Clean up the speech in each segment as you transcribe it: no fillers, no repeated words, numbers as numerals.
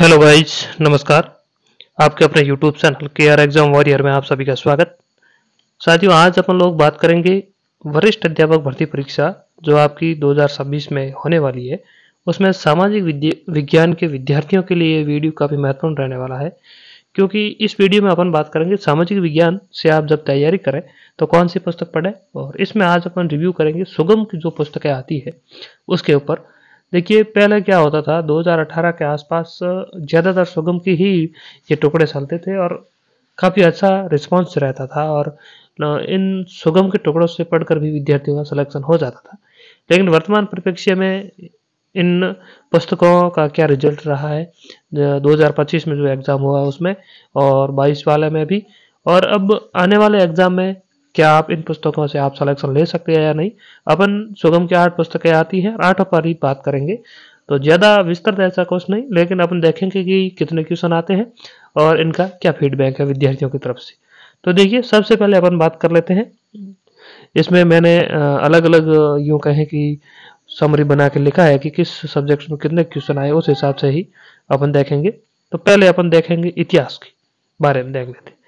Hello guys, नमस्कार। आपके अपने YouTube channel KR exam warrior में आप सभी का स्वागत। साथियों, आज अपन लोग बात करेंगे वरिष्ठ अध्यापक भर्ती परीक्षा जो आपकी 2026 में होने वाली है। उसमें सामाजिक विज्ञान के विद्यार्थियों के लिए ये वीडियो काफ़ी महत्वपूर्ण रहने वाला है, क्योंकि इस वीडियो में अपन बात करेंगे सामाजिक विज्ञान से आप जब तैयारी करें तो कौन सी पुस्तक पढ़ें। और इसमें आज अपन रिव्यू करेंगे सुगम की जो पुस्तकें आती है उसके ऊपर। देखिए, पहले क्या होता था, 2018 के आसपास ज़्यादातर सुगम की ही ये टुकड़े चलते थे और काफ़ी अच्छा रिस्पॉन्स रहता था। और इन सुगम के टुकड़ों से पढ़कर भी विद्यार्थियों का सिलेक्शन हो जाता था। लेकिन वर्तमान परिप्रेक्ष्य में इन पुस्तकों का क्या रिजल्ट रहा है 2025 में जो एग्ज़ाम हुआ उसमें, और 22 वाले में भी, और अब आने वाले एग्ज़ाम में क्या आप इन पुस्तकों से आप सिलेक्शन ले सकते हैं या नहीं। अपन सुगम की 8 पुस्तकें आती हैं, 8 पर ही बात करेंगे। तो ज़्यादा विस्तृत ऐसा कुछ नहीं, लेकिन अपन देखेंगे कि कितने क्वेश्चन आते हैं और इनका क्या फीडबैक है विद्यार्थियों की तरफ से। तो देखिए, सबसे पहले अपन बात कर लेते हैं। इसमें मैंने अलग अलग यूँ कहें कि समरी बना के लिखा है कि किस सब्जेक्ट में कितने क्वेश्चन आए, उस हिसाब से ही अपन देखेंगे। तो पहले अपन देखेंगे इतिहास के बारे में, देख लेते हैं।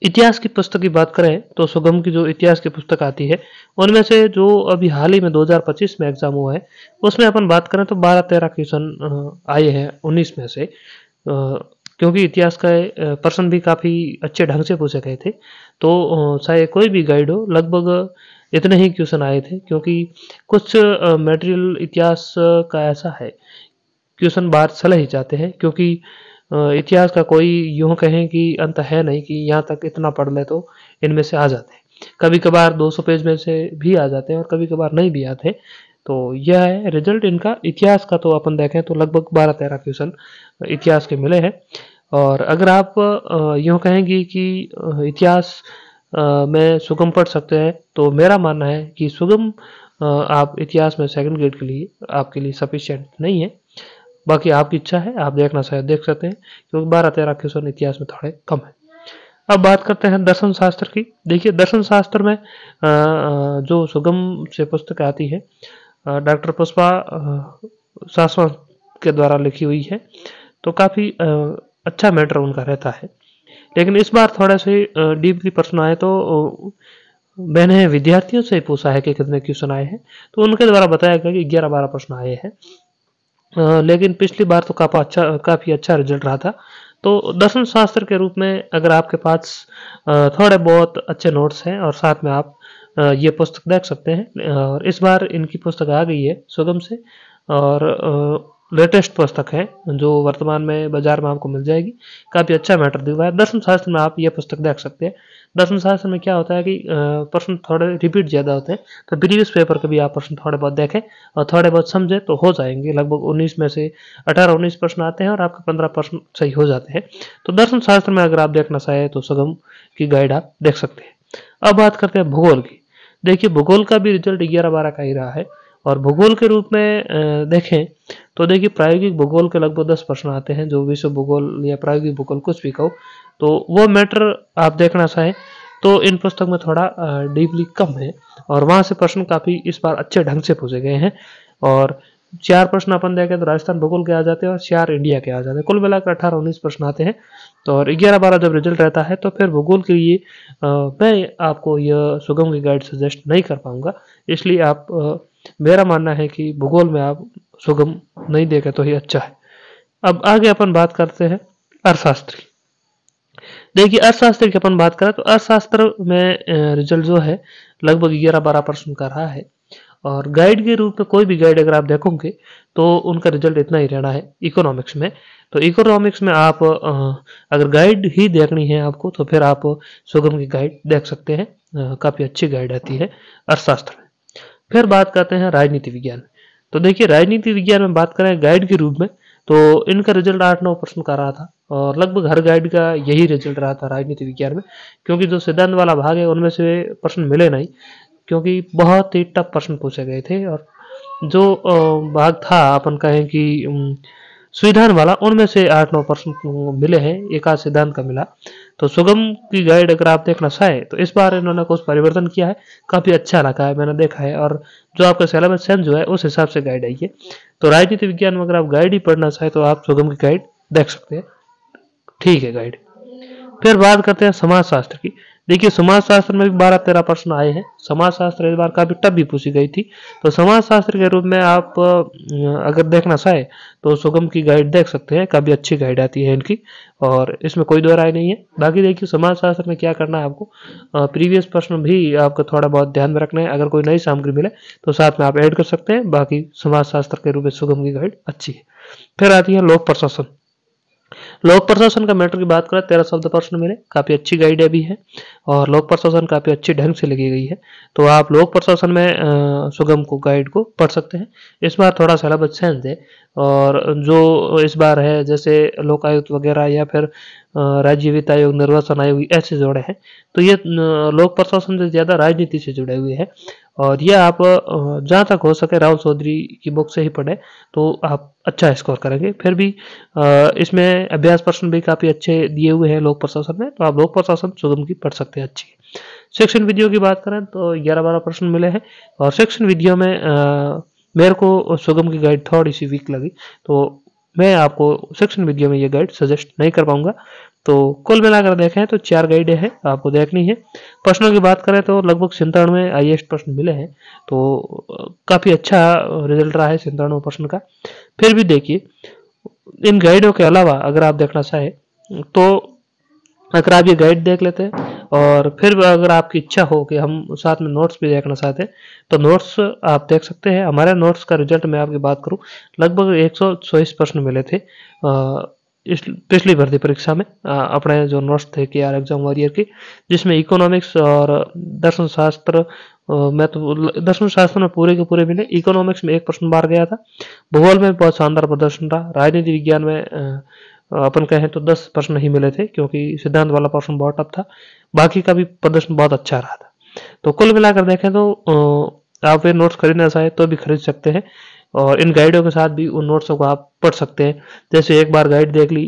इतिहास की पुस्तक की बात करें तो सुगम की जो इतिहास की पुस्तक आती है उनमें से जो अभी हाल ही में 2025 में एग्जाम हुआ है उसमें अपन बात करें तो 12-13 क्वेश्चन आए हैं 19 में से। क्योंकि इतिहास का प्रश्न भी काफ़ी अच्छे ढंग से पूछे गए थे, तो चाहे कोई भी गाइड हो लगभग इतने ही क्वेश्चन आए थे। क्योंकि कुछ मटेरियल इतिहास का ऐसा है, क्वेश्चन बाहर चले ही जाते हैं, क्योंकि इतिहास का कोई यूँ कहें कि अंत है नहीं कि यहाँ तक इतना पढ़ ले तो इनमें से आ जाते हैं। कभी कभार 200 पेज में से भी आ जाते हैं और कभी कभार नहीं भी आते। तो यह है रिजल्ट इनका। इतिहास का तो अपन देखें तो लगभग 12-13 क्वेश्चन इतिहास के मिले हैं। और अगर आप यूँ कहेंगी कि इतिहास में सुगम पढ़ सकते हैं, तो मेरा मानना है कि सुगम आप इतिहास में सेकंड ग्रेड के लिए आपके लिए सफिशिएंट नहीं है। बाकी आपकी इच्छा है, आप देखना शायद देख सकते हैं, क्योंकि 12-13 क्वेश्चन इतिहास में थोड़े कम है। अब बात करते हैं दर्शन शास्त्र की। देखिए, दर्शन शास्त्र में जो सुगम से पुस्तक आती है डॉक्टर पुष्पा शासवन के द्वारा लिखी हुई है, तो काफ़ी अच्छा मैटर उनका रहता है। लेकिन इस बार थोड़े से डीपली प्रश्न आए, तो मैंने विद्यार्थियों से पूछा है कि कितने क्वेश्चन आए हैं, तो उनके द्वारा बताया गया कि 11-12 प्रश्न आए हैं। लेकिन पिछली बार तो काफ़ी अच्छा रिजल्ट रहा था। तो दर्शन शास्त्र के रूप में अगर आपके पास थोड़े बहुत अच्छे नोट्स हैं और साथ में आप ये पुस्तक देख सकते हैं। और इस बार इनकी पुस्तक आ गई है सुगम से, और लेटेस्ट पुस्तक है जो वर्तमान में बाजार में आपको मिल जाएगी। काफ़ी अच्छा मैटर दिया हुआ है। दर्शन शास्त्र में आप ये पुस्तक देख सकते हैं। दर्शन शास्त्र में क्या होता है कि प्रश्न थोड़े रिपीट ज़्यादा होते हैं, तो प्रीवियस पेपर के भी आप प्रश्न थोड़े बहुत देखें और थोड़े बहुत समझें तो हो जाएंगे। लगभग 19 में से 18-19 प्रश्न आते हैं और आपके 15 प्रश्न सही हो जाते हैं। तो दर्शन शास्त्र में अगर आप देखना चाहें तो सुगम की गाइड आप देख सकते हैं। अब बात करते हैं भूगोल की। देखिए, भूगोल का भी रिजल्ट 11-12 का ही रहा है। और भूगोल के रूप में देखें तो देखिए, प्रायोगिक भूगोल के लगभग 10 प्रश्न आते हैं, जो विश्व भूगोल या प्रायोगिक भूगोल कुछ भी कहो, तो वो मैटर आप देखना चाहें तो इन पुस्तक में थोड़ा डीपली कम है। और वहाँ से प्रश्न काफ़ी इस बार अच्छे ढंग से पूछे गए हैं। और 4 प्रश्न अपन देखें तो राजस्थान भूगोल के आ जाते हैं और 4 इंडिया के आ जाते हैं। कुल मिलाकर 18-19 प्रश्न आते हैं। तो और 11-12 जब रिजल्ट रहता है तो फिर भूगोल के लिए मैं आपको यह सुगम की गाइड सजेस्ट नहीं कर पाऊंगा। इसलिए आप मेरा मानना है कि भूगोल में आप सुगम नहीं देखें तो ही अच्छा है। अब आगे अपन बात करते हैं अर्थशास्त्र की। देखिए, अर्थशास्त्र की अपन बात करें तो अर्थशास्त्र में रिजल्ट जो है लगभग 11-12 प्रश्न का रहा है। और गाइड के रूप में कोई भी गाइड अगर आप देखोगे तो उनका रिजल्ट इतना ही रहना है। इकोनॉमिक्स में तो इकोनॉमिक्स में आप अगर गाइड ही देखनी है आपको तो फिर आप सुगम की गाइड देख सकते हैं। काफ़ी अच्छी गाइड आती है अर्थशास्त्र में। फिर बात करते हैं राजनीति विज्ञान। तो देखिए, राजनीति विज्ञान में बात करें गाइड के रूप में तो इनका रिजल्ट 8-9 प्रश्न का रहा था। और लगभग हर गाइड का यही रिजल्ट रहा था राजनीति विज्ञान में, क्योंकि जो सिद्धांत वाला भाग है उनमें से प्रश्न मिले नहीं, क्योंकि बहुत ही टफ प्रश्न पूछे गए थे। और जो भाग था अपन कहें कि संविधान वाला, उनमें से 8-9 प्रश्न मिले हैं, एक आध सिद्धांत का मिला। तो सुगम की गाइड अगर आप देखना चाहें तो इस बार इन्होंने कुछ परिवर्तन किया है, काफ़ी अच्छा लगा है, मैंने देखा है। और जो आपका सिलेबस चेंज हुआ है उस हिसाब से गाइड है ये। तो राजनीति विज्ञान में अगर आप गाइड ही पढ़ना चाहें तो आप सुगम की गाइड देख सकते हैं, ठीक है गाइड। फिर बात करते हैं समाजशास्त्र की। देखिए समाजशास्त्र में भी 12-13 प्रश्न आए हैं। समाजशास्त्र इस बार काफी टफ भी पूछी गई थी। तो समाजशास्त्र के रूप में आप अगर देखना चाहे तो सुगम की गाइड देख सकते हैं, काफी अच्छी गाइड आती है इनकी और इसमें कोई दो राय नहीं है। बाकी देखिए समाजशास्त्र में क्या करना है आपको, प्रीवियस प्रश्न भी आपको थोड़ा बहुत ध्यान में रखना है। अगर कोई नई सामग्री मिले तो साथ में आप ऐड कर सकते हैं। बाकी समाजशास्त्र के रूप में सुगम की गाइड अच्छी है। फिर आती है लोक प्रशासन। लोक प्रशासन का मैटर की बात करें 13 शब्द प्रश्न मिले, काफी अच्छी गाइड भी है और लोक प्रशासन काफी अच्छी ढंग से लिखी गई है। तो आप लोक प्रशासन में सुगम को गाइड को पढ़ सकते हैं। इस बार थोड़ा सिलेबस चेंज है और जो इस बार है जैसे लोकायुक्त वगैरह या फिर राज्य वित्त आयोग, निर्वाचन आयोग ऐसे जोड़े हैं। तो ये लोक प्रशासन से ज्यादा राजनीति से जुड़े हुए हैं और ये आप जहाँ तक हो सके राव चौधरी की बुक से ही पढ़े तो आप अच्छा स्कोर करेंगे। फिर भी इसमें अभ्यास प्रश्न भी काफी अच्छे दिए हुए हैं लोक प्रशासन में, तो आप लोक प्रशासन सुगम की पढ़ सकते हैं अच्छी। सेक्शन विधियों की बात करें तो 11-12 प्रश्न मिले हैं और सेक्शन विधियों में मेरे को सुगम की गाइड थोड़ी सी वीक लगी, तो मैं आपको सेक्शन विधियों में ये गाइड सजेस्ट नहीं कर पाऊंगा। तो कुल मिलाकर देखें तो 4 गाइडें हैं, आपको देखनी है। प्रश्नों की बात करें तो लगभग 97 हाईएस्ट प्रश्न मिले हैं, तो काफी अच्छा रिजल्ट रहा है 97 प्रश्न का। फिर भी देखिए इन गाइडों के अलावा अगर आप देखना चाहे तो अगर आप ये गाइड देख लेते हैं और फिर अगर आपकी इच्छा हो कि हम साथ में नोट्स भी देखना चाहते हैं तो नोट्स आप देख सकते हैं। हमारे नोट्स का रिजल्ट मैं आपकी बात करूं लगभग 124 प्रश्न मिले थे इस पिछली भर्ती परीक्षा में अपने जो नोट्स थे के आर एग्जाम वॉरियर की, जिसमें इकोनॉमिक्स और दर्शन शास्त्र मैं तो दर्शन शास्त्र में पूरे के पूरे मिले। इकोनॉमिक्स में 1 प्रश्न बाहर गया था, भूगोल में बहुत शानदार प्रदर्शन रहा, राजनीति विज्ञान में अपन कहें तो 10 प्रश्न ही मिले थे क्योंकि सिद्धांत वाला प्रश्न बहुत टफ था, बाकी का भी प्रदर्शन बहुत अच्छा रहा था। तो कुल मिलाकर देखें तो आप ये नोट्स खरीदना चाहे तो भी खरीद सकते हैं और इन गाइडों के साथ भी उन नोट्सों को आप पढ़ सकते हैं। जैसे एक बार गाइड देख ली,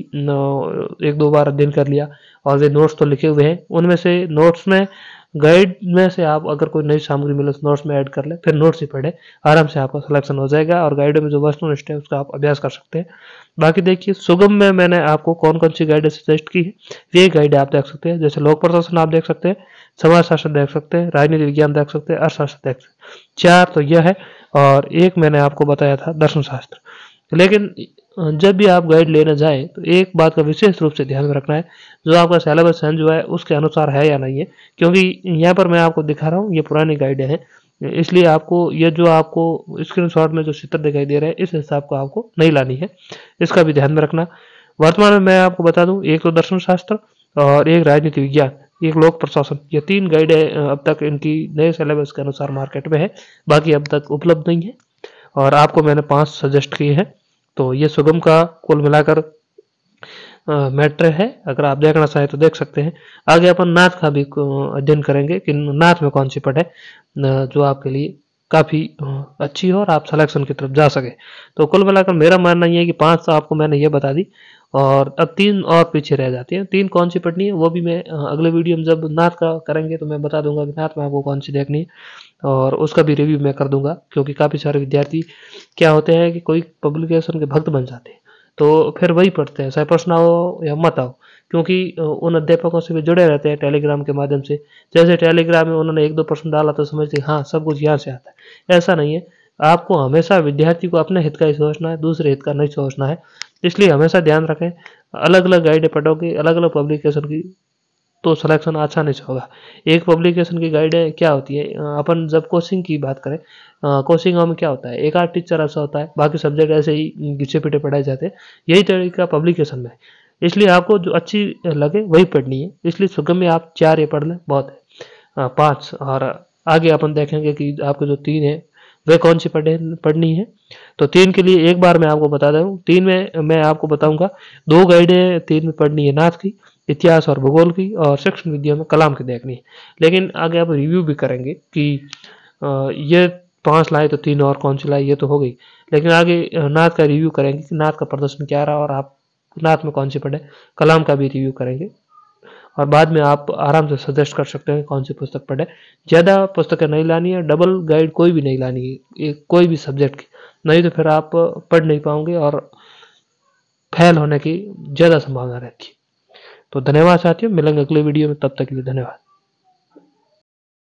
1-2 बार अध्ययन कर लिया और वे नोट्स तो लिखे हुए हैं, उनमें से नोट्स में गाइड में से आप अगर कोई नई सामग्री मिले तो नोट्स में ऐड कर ले, फिर नोट्स ही पढ़े, आराम से आपका सिलेक्शन हो जाएगा और गाइड में जो वस्तुनिष्ठ है उसका आप अभ्यास कर सकते हैं। बाकी देखिए सुगम में मैंने आपको कौन कौन सी गाइड सजेस्ट की है, ये गाइड आप देख सकते हैं। जैसे लोक प्रशासन आप देख सकते हैं, समाजशास्त्र देख सकते हैं, राजनीति विज्ञान देख सकते हैं, अर्थशास्त्र देख सकते हैं। 4 तो यह है और एक मैंने आपको बताया था दर्शन शास्त्र। लेकिन जब भी आप गाइड लेने जाए तो एक बात का विशेष रूप से ध्यान में रखना है, जो आपका सिलेबस चेंज हुआ है उसके अनुसार है या नहीं है, क्योंकि यहाँ पर मैं आपको दिखा रहा हूँ ये पुरानी गाइडें हैं, इसलिए आपको ये जो आपको स्क्रीनशॉट में जो चित्र दिखाई दे रहा है इस हिसाब को आपको नहीं लानी है, इसका भी ध्यान में रखना। वर्तमान में मैं आपको बता दूं एक तो दर्शन शास्त्र और एक राजनीति विज्ञान, एक लोक प्रशासन, ये 3 गाइडें अब तक इनकी नए सिलेबस के अनुसार मार्केट में है, बाकी अब तक उपलब्ध नहीं है और आपको मैंने 5 सजेस्ट किए हैं। तो ये सुगम का कुल मिलाकर मैटर है, अगर आप देखना चाहें तो देख सकते हैं। आगे अपन नाथ का भी अध्ययन करेंगे कि नाथ में कौन सी पढ़े जो आपके लिए काफ़ी अच्छी हो और आप सिलेक्शन की तरफ जा सके। तो कुल मिलाकर मेरा मानना ये है कि 5 तो आपको मैंने ये बता दी और अब 3 और पीछे रह जाती हैं। 3 कौन सी पढ़नी है वो भी मैं अगले वीडियो में जब नाथ का करेंगे तो मैं बता दूंगा कि नाथ में आपको कौन सी देखनी है और उसका भी रिव्यू मैं कर दूंगा, क्योंकि काफ़ी सारे विद्यार्थी क्या होते हैं कि कोई पब्लिकेशन के भक्त बन जाते हैं तो फिर वही पढ़ते हैं, चाहे प्रश्न आओ या मत आओ, क्योंकि उन अध्यापकों से भी जुड़े रहते हैं टेलीग्राम के माध्यम से। जैसे टेलीग्राम में उन्होंने 1-2 प्रश्न डाला तो समझते हाँ सब कुछ यहाँ से आता है, ऐसा नहीं है। आपको हमेशा विद्यार्थी को अपने हित का ही सोचना है, दूसरे हित का नहीं सोचना है। इसलिए हमेशा ध्यान रखें, अलग अलग गाइडें पढ़ोगे, अलग अलग पब्लिकेशन की, तो सिलेक्शन आसानी से होगा। एक पब्लिकेशन की गाइडें क्या होती है, अपन जब कोचिंग की बात करें, कोचिंग में क्या होता है, एक आध टीचर ऐसा होता है, बाकी सब्जेक्ट ऐसे ही घिसे पिटे पढ़ाए जाते हैं, यही तरीका पब्लिकेशन में। इसलिए आपको जो अच्छी लगे वही पढ़नी है, इसलिए सुगम में आप 4 ये पढ़ लें बहुत है, 5 और आगे अपन देखेंगे कि आपके जो 3 है वे कौन सी पढ़नी है। तो 3 के लिए एक बार मैं आपको बता दूं, 3 में मैं आपको बताऊंगा 2 गाइडें 3 में पढ़नी है, नाथ की, इतिहास और भूगोल की, और सेक्शन विधियों में कलाम की देखनी है। लेकिन आगे आप रिव्यू भी करेंगे कि ये 5 लाए तो 3 और कौन सी लाए, ये तो हो गई, लेकिन आगे नाथ का रिव्यू करेंगे कि नाथ का प्रदर्शन क्या रहा और आप नाथ में कौन सी पढ़े, कलाम का भी रिव्यू करेंगे और बाद में आप आराम से सजेस्ट कर सकते हैं कौन सी पुस्तक पढ़े। ज़्यादा पुस्तकें नहीं लानी है, डबल गाइड कोई भी नहीं लानी है कोई भी सब्जेक्ट की, नहीं तो फिर आप पढ़ नहीं पाओगे और फेल होने की ज़्यादा संभावना रहती है। तो धन्यवाद साथियों, मिलेंगे अगले वीडियो में, तब तक के लिए धन्यवाद।